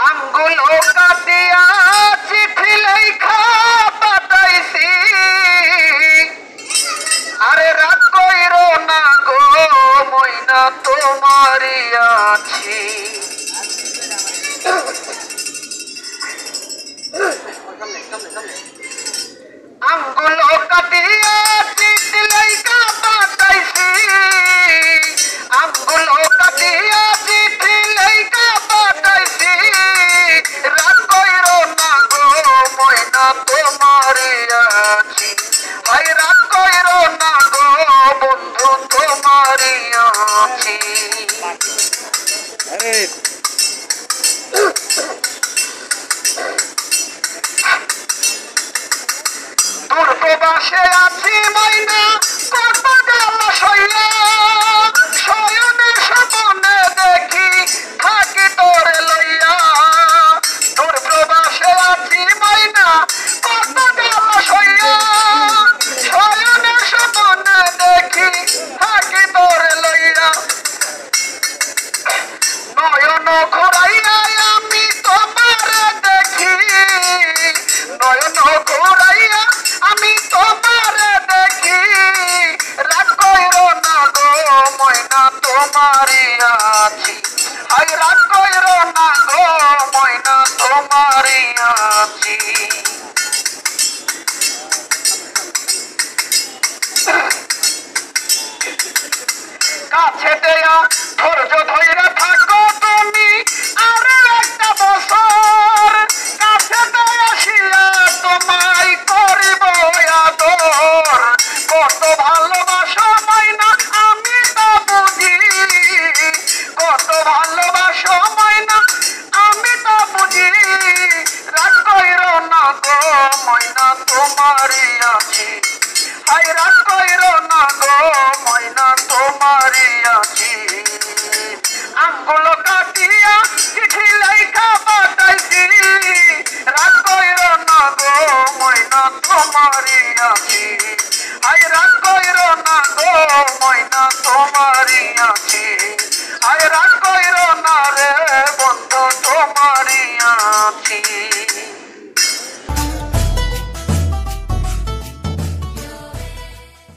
আঙ্গুল কাটিয়া চিঠি লেখা পাঠাইছি, আরে রাগ কইরো না গো মইনা তোমারই আছি। আঙ্গুল কাটিয়া চিঠি লেখা পাঠাইছি, আঙ্গুল কাটিয়া চিঠি লেখা পাঠাইছি, রাগ কইরো না গো মইনা তোমারই আছি। ভাই রাগ কইরো না গো বন্ধু তোমারই আছি। দূর প্রবাসে আছি ময়না কত জ্বালা সইয়া, শয়নে স্বপ্নে দেখি থাকি তোরে লইয়া। দূর প্রবাসে আছি ময়না কত জ্বালা সইয়া, শয়নে স্বপ্নে দেখি থাকি তোরে লইয়া। নয়ন ঘোরাইয়া আমি তোমারে দেখি, নয়ন ঘোরাইয়া আমি তোমারে দেখি, রাগ কইরো না গো ময়না তোমারই আছি। হাই রাগ কইরো না গো ময়না তোমারই আছি। কাছে দেয়া ধৈর্য